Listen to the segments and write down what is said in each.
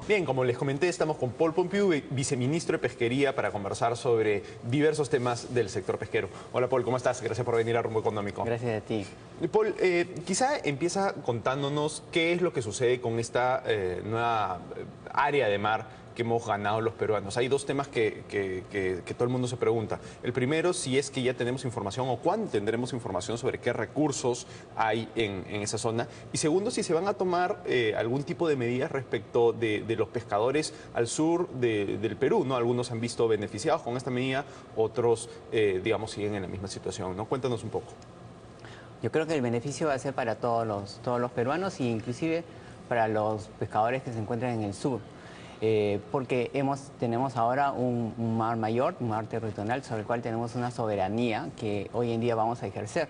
Bien, como les comenté, estamos con Paul Pompeu, viceministro de Pesquería, para conversar sobre diversos temas del sector pesquero. Hola Paul, ¿cómo estás? Gracias por venir a Rumbo Económico. Gracias a ti. Paul, quizá empieza contándonos qué es lo que sucede con esta nueva área de mar que hemos ganado los peruanos. Hay dos temas que todo el mundo se pregunta. El primero, si es que ya tenemos información o cuándo tendremos información sobre qué recursos hay en esa zona. Y segundo, si se van a tomar algún tipo de medidas respecto de los pescadores al sur del Perú, ¿no? Algunos han visto beneficiados con esta medida, otros, digamos, siguen en la misma situación, ¿no? Cuéntanos un poco. Yo creo que el beneficio va a ser para todos los peruanos e inclusive para los pescadores que se encuentran en el sur. Porque tenemos ahora un mar mayor, un mar territorial sobre el cual tenemos una soberanía que hoy en día vamos a ejercer.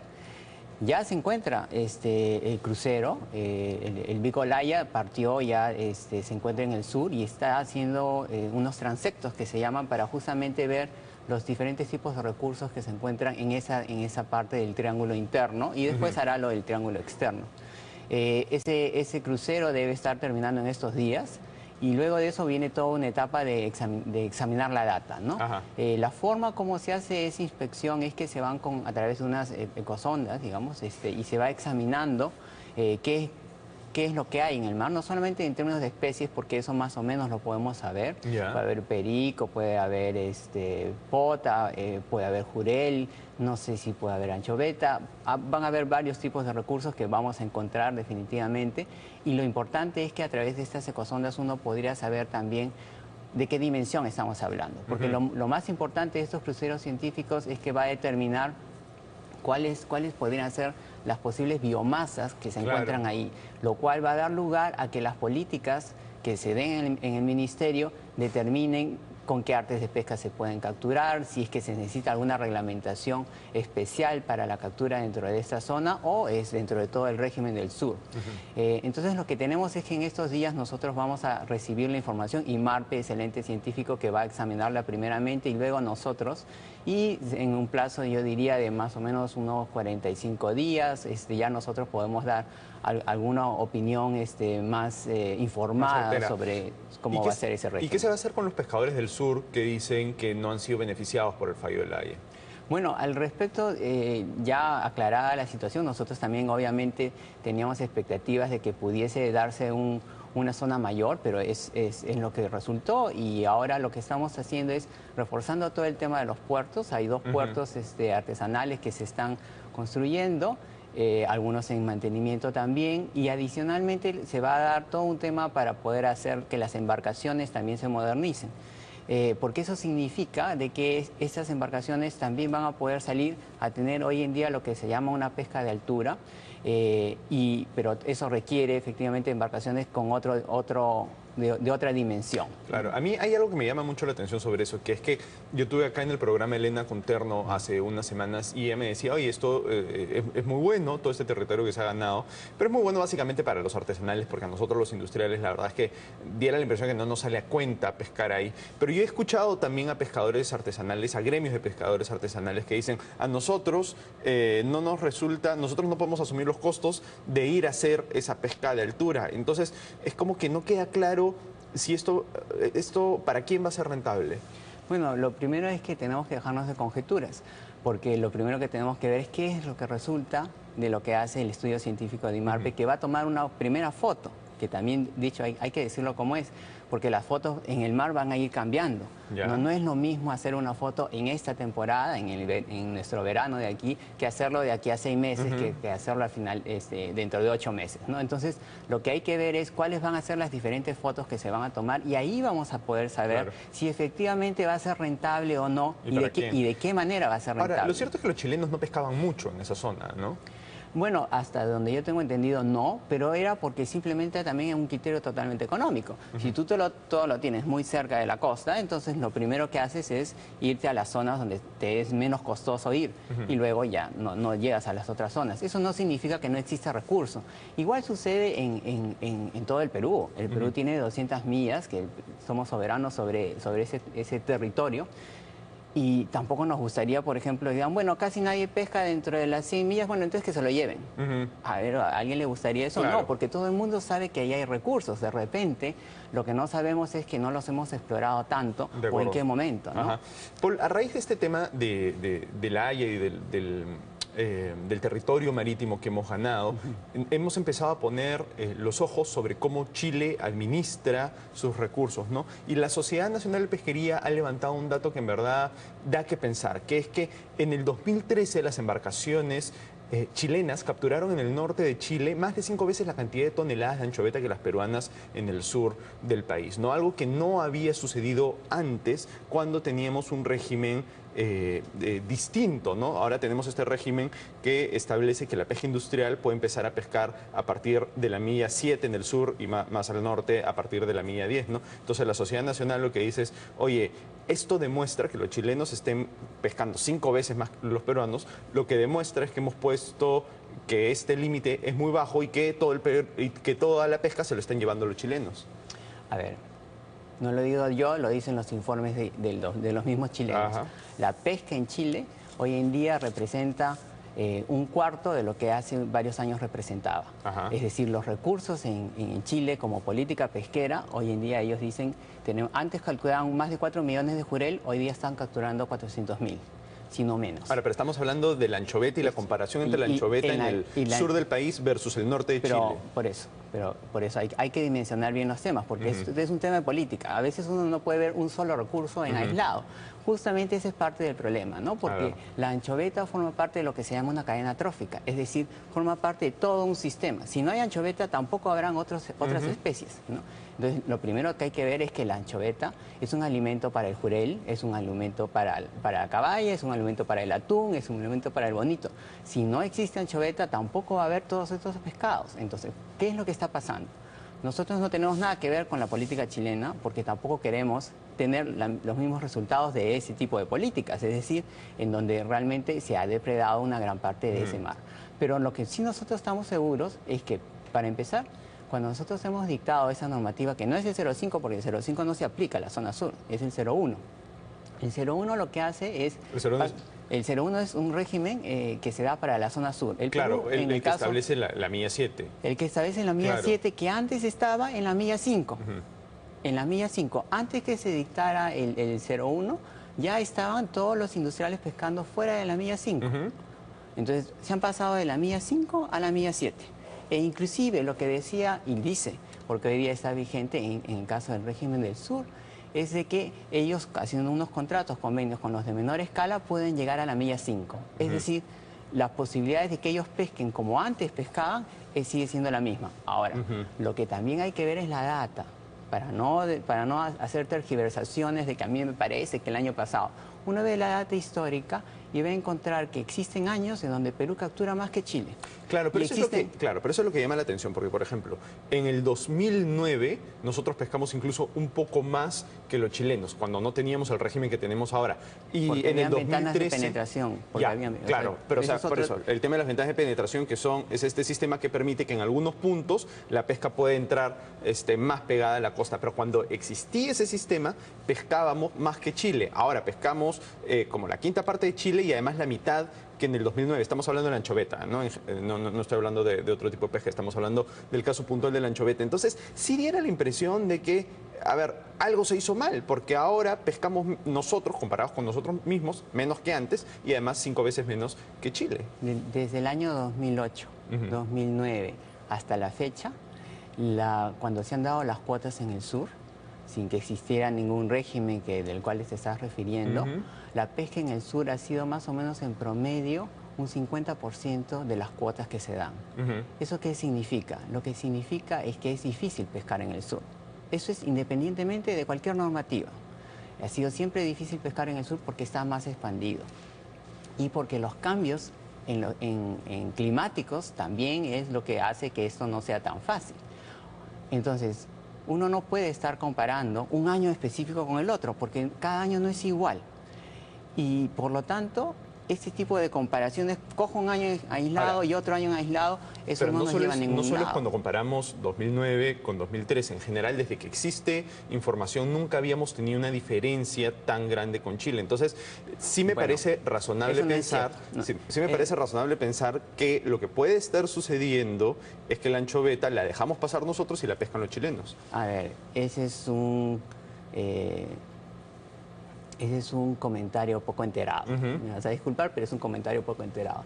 Ya se encuentra el crucero, el Bicolaya partió, ya se encuentra en el sur y está haciendo unos transectos que se llaman para justamente ver los diferentes tipos de recursos que se encuentran en esa parte del triángulo interno y después hará lo del triángulo externo. Ese crucero debe estar terminando en estos días. Y luego de eso viene toda una etapa de examinar la data, ¿no? La forma como se hace esa inspección es que se van a través de unas ecosondas, digamos, y se va examinando qué es lo que hay en el mar, no solamente en términos de especies, porque eso más o menos lo podemos saber. Puede haber perico, puede haber pota, puede haber jurel, no sé si puede haber anchoveta. Van a haber varios tipos de recursos que vamos a encontrar definitivamente. Y lo importante es que a través de estas ecosondas uno podría saber también de qué dimensión estamos hablando. Porque lo más importante de estos cruceros científicos es que va a determinar cuáles podrían ser las posibles biomasas que se encuentran ahí, lo cual va a dar lugar a que las políticas que se den en el ministerio determinen con qué artes de pesca se pueden capturar, si es que se necesita alguna reglamentación especial para la captura dentro de esta zona o es dentro de todo el régimen del sur. Entonces lo que tenemos es que en estos días nosotros vamos a recibir la información y MARPE es el ente científico que va a examinarla primeramente y luego nosotros, y en un plazo yo diría de más o menos unos 45 días ya nosotros podemos dar alguna opinión más informada sobre cómo va a ser ese régimen. ¿Y qué se va a hacer con los pescadores del sur que dicen que no han sido beneficiados por el fallo de la Haya? Bueno, al respecto, ya aclarada la situación, nosotros también obviamente teníamos expectativas de que pudiese darse una zona mayor, pero es lo que resultó y ahora lo que estamos haciendo es reforzando todo el tema de los puertos. Hay dos puertos artesanales que se están construyendo. Algunos en mantenimiento también, y adicionalmente se va a dar todo un tema para poder hacer que las embarcaciones también se modernicen. Porque eso significa de que estas embarcaciones también van a poder salir a tener hoy en día lo que se llama una pesca de altura, pero eso requiere efectivamente embarcaciones con de otra dimensión. Claro, a mí hay algo que me llama mucho la atención sobre eso, que es que yo tuve acá en el programa Elena Conterno hace unas semanas y ella me decía, oye, esto es muy bueno, todo este territorio que se ha ganado, pero es muy bueno básicamente para los artesanales, porque a nosotros los industriales la verdad es que diera la impresión que no nos sale a cuenta pescar ahí. Pero yo he escuchado también a pescadores artesanales, a gremios de pescadores artesanales que dicen, a nosotros no nos resulta, nosotros no podemos asumir los costos de ir a hacer esa pesca de altura. Entonces es como que no queda claro si esto ¿para quién va a ser rentable? Bueno, lo primero es que tenemos que dejarnos de conjeturas, porque lo primero que tenemos que ver es qué es lo que resulta de lo que hace el estudio científico de IMARPE, que va a tomar una primera foto, que también, dicho, hay que decirlo como es, porque las fotos en el mar van a ir cambiando. No es lo mismo hacer una foto en esta temporada, en nuestro verano de aquí, que hacerlo de aquí a 6 meses, que hacerlo al final dentro de 8 meses, ¿no? Entonces, lo que hay que ver es cuáles van a ser las diferentes fotos que se van a tomar y ahí vamos a poder saber si efectivamente va a ser rentable o no y de qué manera va a ser rentable. Ahora, lo cierto es que los chilenos no pescaban mucho en esa zona, ¿no? Bueno, hasta donde yo tengo entendido no, pero era porque simplemente también es un criterio totalmente económico. Si tú todo lo tienes muy cerca de la costa, entonces lo primero que haces es irte a las zonas donde te es menos costoso ir y luego ya no llegas a las otras zonas. Eso no significa que no exista recurso. Igual sucede en todo el Perú. El Perú tiene 200 millas, que somos soberanos sobre ese territorio. Y tampoco nos gustaría, por ejemplo, digan, bueno, casi nadie pesca dentro de las 100 millas, bueno, entonces que se lo lleven. A ver, ¿a alguien le gustaría eso? Claro. No, porque todo el mundo sabe que ahí hay recursos. De repente, lo que no sabemos es que no los hemos explorado tanto o en qué momento, ¿no? Ajá. Paul, a raíz de este tema de la Haya y del territorio marítimo que hemos ganado, hemos empezado a poner los ojos sobre cómo Chile administra sus recursos, ¿no? Y la Sociedad Nacional de Pesquería ha levantado un dato que en verdad da que pensar, que es que en el 2013 las embarcaciones chilenas capturaron en el norte de Chile más de 5 veces la cantidad de toneladas de anchoveta que las peruanas en el sur del país, ¿no? Algo que no había sucedido antes cuando teníamos un régimen distinto, ¿no? Ahora tenemos este régimen que establece que la pesca industrial puede empezar a pescar a partir de la milla 7 en el sur y más al norte a partir de la milla 10, ¿no? Entonces la Sociedad Nacional lo que dice es, oye, esto demuestra que los chilenos estén pescando 5 veces más que los peruanos, lo que demuestra es que hemos puesto que este límite es muy bajo y que toda la pesca se lo están llevando los chilenos. A ver, no lo digo yo, lo dicen los informes de los mismos chilenos. Ajá. La pesca en Chile hoy en día representa un cuarto de lo que hace varios años representaba. Ajá. Es decir, los recursos en Chile como política pesquera, hoy en día ellos dicen, antes calculaban más de 4 millones de jurel, hoy día están capturando 400.000, si no menos. Ahora, pero estamos hablando de la anchoveta y la comparación entre la anchoveta en el sur del país versus el norte de Chile. Por eso hay que dimensionar bien los temas, porque es un tema de política. A veces uno no puede ver un solo recurso en aislado. Justamente ese es parte del problema, ¿no? Porque la anchoveta forma parte de lo que se llama una cadena trófica, es decir, forma parte de todo un sistema. Si no hay anchoveta, tampoco habrán otras especies, ¿no? Entonces, lo primero que hay que ver es que la anchoveta es un alimento para el jurel, es un alimento para la caballa, es un alimento para el atún, es un alimento para el bonito. Si no existe anchoveta, tampoco va a haber todos estos pescados. Entonces, ¿qué es lo que está pasando? Nosotros no tenemos nada que ver con la política chilena porque tampoco queremos tener los mismos resultados de ese tipo de políticas, es decir, en donde realmente se ha depredado una gran parte de ese mar. Pero lo que sí nosotros estamos seguros es que, para empezar, cuando nosotros hemos dictado esa normativa, que no es el 0,5 porque el 0,5 no se aplica a la zona sur, es el 0,1. El 0,1 lo que hace es... El 0,1 es un régimen que se da para la zona sur. Claro, el que establece la milla 7. El que establece la milla 7, que antes estaba en la milla 5. En la milla 5, antes que se dictara el 0,1, ya estaban todos los industriales pescando fuera de la milla 5. Entonces, se han pasado de la milla 5 a la milla 7. E inclusive lo que decía y dice, porque hoy día está vigente en el caso del régimen del sur, es de que ellos, haciendo unos contratos, convenios con los de menor escala, pueden llegar a la milla 5. Es decir, las posibilidades de que ellos pesquen como antes pescaban sigue siendo la misma. Ahora, lo que también hay que ver es la data, para no hacer tergiversaciones de que a mí me parece que el año pasado. Uno ve la data histórica y va a encontrar que existen años en donde Perú captura más que Chile. Claro, pero eso es lo que llama la atención, porque, por ejemplo, en el 2009 nosotros pescamos incluso un poco más que los chilenos, cuando no teníamos el régimen que tenemos ahora. Y porque en el 2013... ventanas de penetración. Claro, pero o sea, por eso, el tema de las ventanas de penetración, que es este sistema que permite que en algunos puntos la pesca puede entrar más pegada a la costa, pero cuando existía ese sistema, pescábamos más que Chile. Ahora pescamos como la quinta parte de Chile y además la mitad que en el 2009. Estamos hablando de la anchoveta, ¿no? No estoy hablando de otro tipo de pesca, estamos hablando del caso puntual de la anchoveta. Entonces, sí diera la impresión de que, a ver, algo se hizo mal, porque ahora pescamos nosotros, comparados con nosotros mismos, menos que antes, y además 5 veces menos que Chile. Desde el año 2008, 2009, hasta la fecha, cuando se han dado las cuotas en el sur, sin que existiera ningún régimen del cual te estás refiriendo, la pesca en el sur ha sido más o menos en promedio un 50% de las cuotas que se dan. ¿Eso qué significa? Lo que significa es que es difícil pescar en el sur. Eso es independientemente de cualquier normativa. Ha sido siempre difícil pescar en el sur porque está más expandido. Y porque los cambios en climáticos también es lo que hace que esto no sea tan fácil. Entonces, uno no puede estar comparando un año específico con el otro, porque cada año no es igual. Y por lo tanto, este tipo de comparaciones, cojo un año aislado Ahora, y otro año aislado, eso pero no nos lleva a ningún no solo es lado. cuando comparamos 2009 con 2013. En general, desde que existe información, nunca habíamos tenido una diferencia tan grande con Chile. Entonces, sí me parece razonable eso no es pensar, cierto, no. sí me parece razonable pensar que lo que puede estar sucediendo es que la anchoveta la dejamos pasar nosotros y la pescan los chilenos. A ver, eh, ese es un comentario poco enterado. Me vas a disculpar, pero es un comentario poco enterado.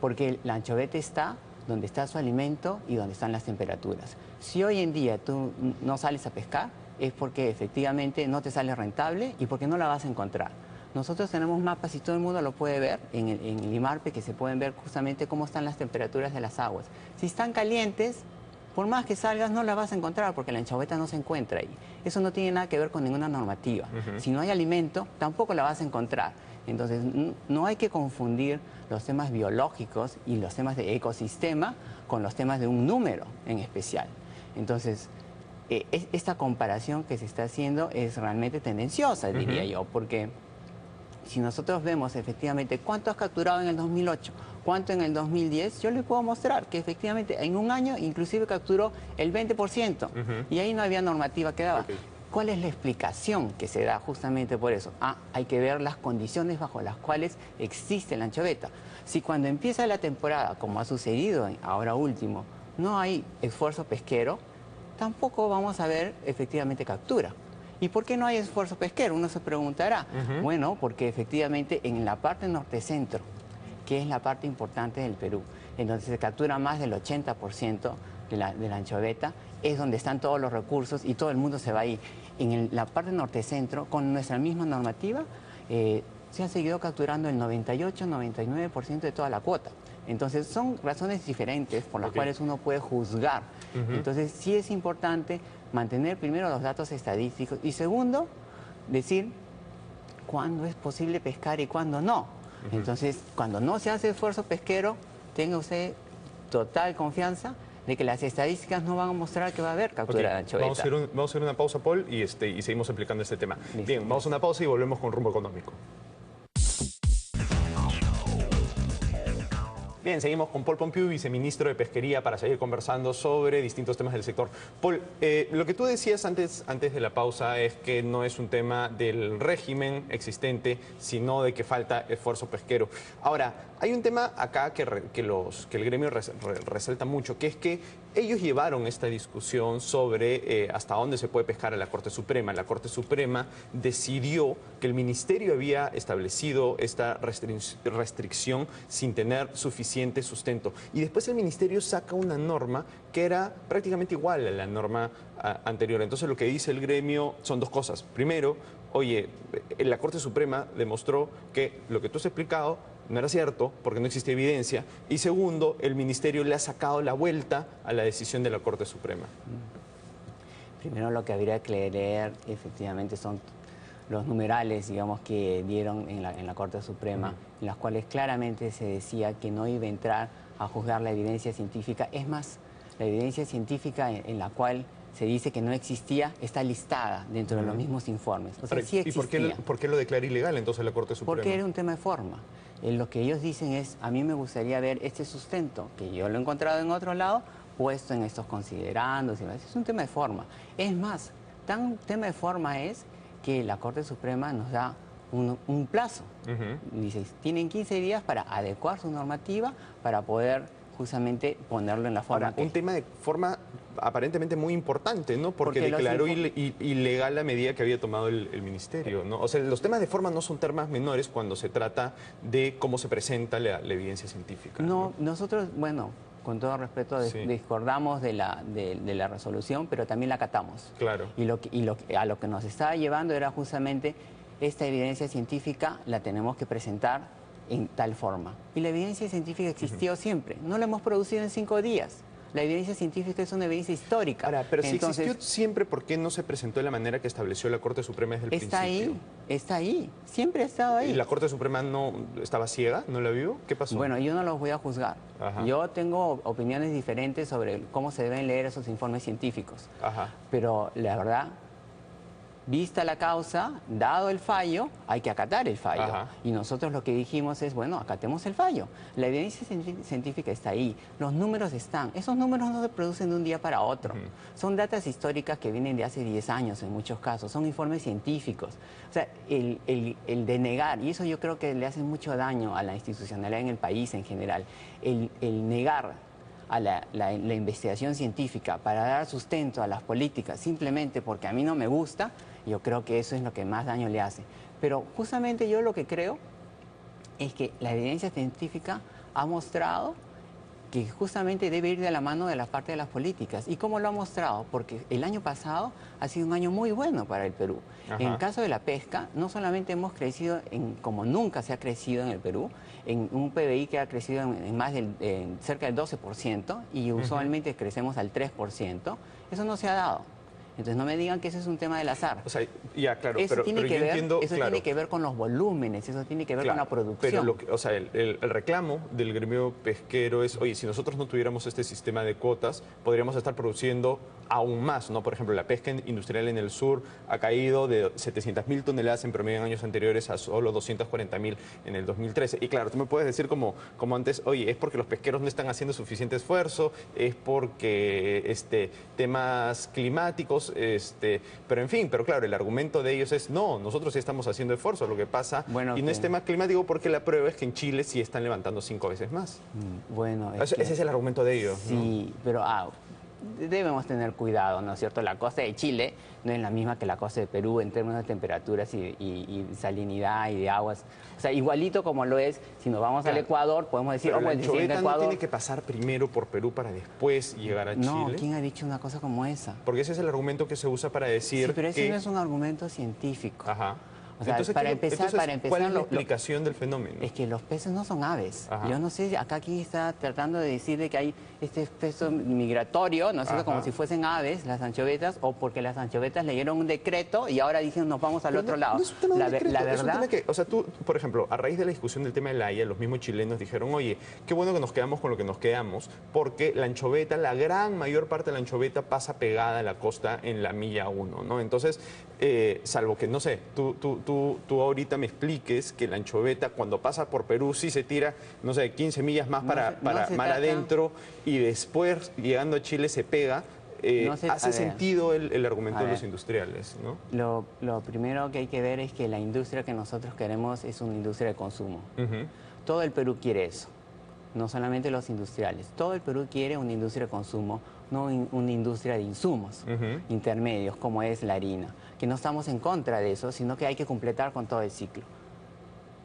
Porque la anchoveta está donde está su alimento y donde están las temperaturas. Si hoy en día tú no sales a pescar, es porque efectivamente no te sale rentable y porque no la vas a encontrar. Nosotros tenemos mapas y todo el mundo lo puede ver en el IMARPE, que se pueden ver justamente cómo están las temperaturas de las aguas. Si están calientes, por más que salgas, no la vas a encontrar porque la anchoveta no se encuentra ahí. Eso no tiene nada que ver con ninguna normativa. Si no hay alimento, tampoco la vas a encontrar. Entonces, no hay que confundir los temas biológicos y los temas de ecosistema con los temas de un número en especial. Entonces, esta comparación que se está haciendo es realmente tendenciosa, diría yo, porque si nosotros vemos efectivamente cuánto has capturado en el 2008, cuánto en el 2010, yo le puedo mostrar que efectivamente en un año inclusive capturó el 20% y ahí no había normativa que daba. Okay. ¿Cuál es la explicación que se da justamente por eso? Hay que ver las condiciones bajo las cuales existe la anchoveta. Si cuando empieza la temporada, como ha sucedido ahora último, no hay esfuerzo pesquero, tampoco vamos a ver efectivamente captura. ¿Y por qué no hay esfuerzo pesquero? Uno se preguntará. Bueno, porque efectivamente en la parte norte-centro, que es la parte importante del Perú, en donde se captura más del 80% de la anchoveta, es donde están todos los recursos y todo el mundo se va ahí. En la parte norte-centro, con nuestra misma normativa, se ha seguido capturando el 98-99% de toda la cuota. Entonces, son razones diferentes por las cuales uno puede juzgar. Entonces, sí es importante mantener primero los datos estadísticos y segundo, decir cuándo es posible pescar y cuándo no. Entonces, cuando no se hace esfuerzo pesquero, tenga usted total confianza de que las estadísticas no van a mostrar que va a haber captura de anchoveta. Vamos a hacer una pausa, Paul, y seguimos explicando este tema. Listo. Bien, vamos a una pausa y volvemos con Rumbo Económico. Bien, seguimos con Paul Pompeu, viceministro de Pesquería, para seguir conversando sobre distintos temas del sector. Paul, lo que tú decías antes de la pausa es que no es un tema del régimen existente, sino de que falta esfuerzo pesquero. Ahora, hay un tema acá que el gremio resalta mucho, que es que ellos llevaron esta discusión sobre hasta dónde se puede pescar a la Corte Suprema. La Corte Suprema decidió que el Ministerio había establecido esta restricción sin tener suficiente sustento. Y después el Ministerio saca una norma que era prácticamente igual a la norma anterior. Entonces lo que dice el gremio son dos cosas. Primero, oye, la Corte Suprema demostró que lo que tú has explicado no era cierto porque no existe evidencia. Y segundo, el Ministerio le ha sacado la vuelta a la decisión de la Corte Suprema. Primero lo que habría que leer efectivamente son los numerales, digamos, que dieron en la Corte Suprema, en las cuales claramente se decía que no iba a entrar a juzgar la evidencia científica. Es más, la evidencia científica en la cual se dice que no existía está listada dentro de los mismos informes. O sea, sí existía. ¿Y por qué lo declara ilegal entonces la Corte Suprema? Porque era un tema de forma. Lo que ellos dicen es, a mí me gustaría ver este sustento, que yo lo he encontrado en otro lado, puesto en estos considerandos. Es un tema de forma. Es más, tan tema de forma es que la Corte Suprema nos da un plazo. Dice, tienen 15 días para adecuar su normativa para poder justamente ponerlo en la forma. Ahora, un tema de forma aparentemente muy importante, ¿no? Porque declaró ilegal la medida que había tomado el Ministerio, ¿no? O sea, los temas de forma no son temas menores cuando se trata de cómo se presenta la evidencia científica. No, nosotros, bueno, con todo respeto, discordamos de la resolución, pero también la acatamos. Claro. Y a lo que nos estaba llevando era justamente esta evidencia científica la tenemos que presentar en tal forma. Y la evidencia científica existió siempre. No la hemos producido en 5 días. La evidencia científica es una evidencia histórica. Ahora, pero si existió siempre, ¿por qué no se presentó de la manera que estableció la Corte Suprema desde el principio? Está ahí, siempre ha estado ahí. ¿Y la Corte Suprema no estaba ciega? ¿No la vio? ¿Qué pasó? Bueno, yo no los voy a juzgar. Yo tengo opiniones diferentes sobre cómo se deben leer esos informes científicos. Pero la verdad, vista la causa, dado el fallo, hay que acatar el fallo. Ajá. Y nosotros lo que dijimos es, bueno, acatemos el fallo. La evidencia científica está ahí, los números están. Esos números no se producen de un día para otro. Son datas históricas que vienen de hace 10 años en muchos casos, son informes científicos. O sea, el denegar, y eso yo creo que le hace mucho daño a la institucionalidad en el país en general, el negar a la investigación científica para dar sustento a las políticas simplemente porque a mí no me gusta, yo creo que eso es lo que más daño le hace. Pero justamente yo lo que creo es que la evidencia científica ha mostrado que justamente debe ir de la mano de la parte de las políticas. ¿Y cómo lo ha mostrado? Porque el año pasado ha sido un año muy bueno para el Perú. Ajá. En el caso de la pesca, no solamente hemos crecido como nunca se ha crecido en el Perú, en un PBI que ha crecido en más en cerca del 12% y usualmente crecemos al 3%, eso no se ha dado. Entonces no me digan que ese es un tema del azar. O sea, ya, claro, Eso pero tiene yo que ver, entiendo, eso claro. tiene que ver con los volúmenes, eso tiene que ver con la producción. Pero o sea, el reclamo del gremio pesquero es, oye, si nosotros no tuviéramos este sistema de cuotas, podríamos estar produciendo aún más, ¿no? Por ejemplo, la pesca industrial en el sur ha caído de 700.000 toneladas en promedio en años anteriores a solo 240.000 en el 2013. Y claro, tú me puedes decir como antes, oye, es porque los pesqueros no están haciendo suficiente esfuerzo, es porque temas climáticos, pero en fin, pero claro, el argumento de ellos es, no, nosotros sí estamos haciendo esfuerzo, lo que pasa, Bueno, y no es tema climático porque la prueba es que en Chile sí están levantando 5 veces más. Bueno, Ese es el argumento de ellos, ¿no? sí, pero debemos tener cuidado, ¿no es cierto? La costa de Chile no es la misma que la costa de Perú en términos de temperaturas y salinidad y de aguas. O sea, igualito como lo es, si nos vamos al Ecuador, podemos decir, Pero la el siguiente anchoveta no Ecuador... tiene que pasar primero por Perú para después llegar a No, Chile. ¿quién ha dicho una cosa como esa? Porque ese es el argumento que se usa para decir Sí, pero ese que... no es un argumento científico. Ajá. O sea, Entonces, para empezar, ¿cuál es la explicación del fenómeno? Es que los peces no son aves. Ajá. Yo no sé, acá aquí está tratando de decir de que hay este efecto migratorio, ¿no es cierto? Como si fuesen aves, las anchovetas, o porque las anchovetas leyeron un decreto y ahora dicen nos vamos al otro lado. No es un tema de decreto, la es un verdad... tema que, o sea, tú, por ejemplo, a raíz de la discusión del tema de la Haya, los mismos chilenos dijeron, oye, qué bueno que nos quedamos con lo que nos quedamos, porque la anchoveta, la gran mayor parte de la anchoveta pasa pegada a la costa en la milla 1, ¿no? Entonces, salvo que, no sé, tú ahorita me expliques que la anchoveta cuando pasa por Perú sí se tira, no sé, 15 millas más para mar adentro y después, llegando a Chile, se pega. Hace sentido el argumento de los industriales, ¿no? Lo primero que hay que ver es que la industria que nosotros queremos es una industria de consumo. Todo el Perú quiere eso, no solamente los industriales. Todo el Perú quiere una industria de consumo, no una industria de insumos intermedios como es la harina. Que no estamos en contra de eso, sino que hay que completar con todo el ciclo.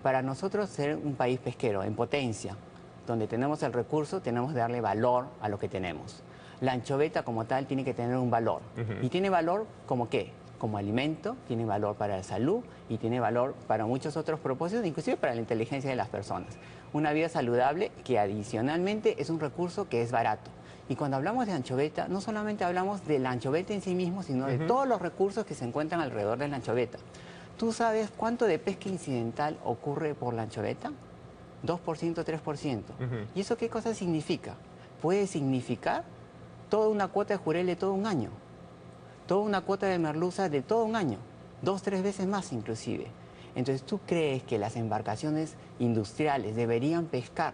Para nosotros ser un país pesquero en potencia, donde tenemos el recurso, tenemos que darle valor a lo que tenemos. La anchoveta como tal tiene que tener un valor. ¿Y tiene valor como qué? Como alimento, tiene valor para la salud y tiene valor para muchos otros propósitos, inclusive para la inteligencia de las personas. Una vida saludable que adicionalmente es un recurso que es barato. Y cuando hablamos de anchoveta, no solamente hablamos de la anchoveta en sí mismo, sino de todos los recursos que se encuentran alrededor de la anchoveta. ¿Tú sabes cuánto de pesca incidental ocurre por la anchoveta? 2%, 3%. ¿Y eso qué cosa significa? Puede significar toda una cuota de jurel de todo un año, toda una cuota de merluza de todo un año, 2, 3 veces más inclusive. Entonces, ¿tú crees que las embarcaciones industriales deberían pescar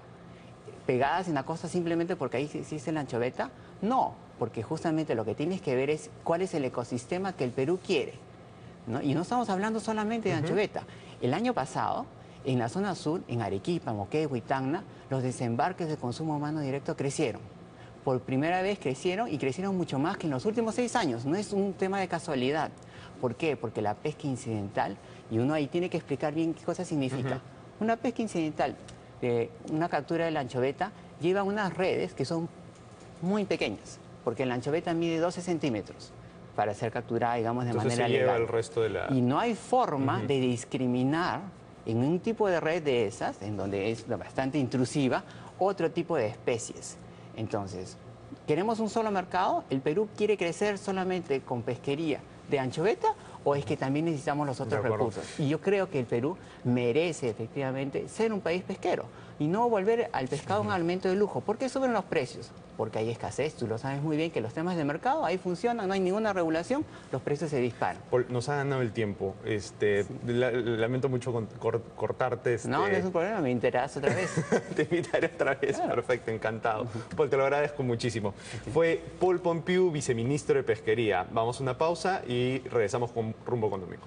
pegadas en la costa simplemente porque ahí existe la anchoveta? No, porque justamente lo que tienes que ver es cuál es el ecosistema que el Perú quiere, ¿no? Y no estamos hablando solamente de anchoveta. El año pasado, en la zona sur, en Arequipa, Moquegua y Tacna, los desembarques de consumo humano directo crecieron. Por primera vez crecieron y crecieron mucho más que en los últimos 6 años. No es un tema de casualidad. ¿Por qué? Porque la pesca incidental, y uno ahí tiene que explicar bien qué cosa significa. Una pesca incidental, una captura de la anchoveta, lleva unas redes que son muy pequeñas, porque la anchoveta mide 12 centímetros para ser capturada, digamos, de Entonces manera se lleva legal. el resto de la... Y no hay forma de discriminar en un tipo de red de esas, en donde es bastante intrusiva, otro tipo de especies. Entonces, ¿queremos un solo mercado? El Perú quiere crecer solamente con pesquería de anchoveta o es que también necesitamos los otros recursos? Y yo creo que el Perú merece efectivamente ser un país pesquero y no volver al pescado un alimento de lujo. ¿Por qué suben los precios? Porque hay escasez, tú lo sabes muy bien que los temas de mercado ahí funcionan, no hay ninguna regulación, los precios se disparan. Paul, nos ha ganado el tiempo. Lamento mucho cortarte. No, no es un problema, me invitarás otra vez. Te invitaré otra vez, claro. Perfecto, encantado. Paul, te lo agradezco muchísimo. Fue Paul Pompeu, viceministro de Pesquería. Vamos a una pausa y regresamos con Rumbo Económico.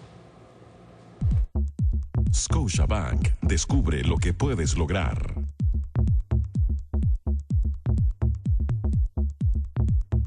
Scotiabank, descubre lo que puedes lograr.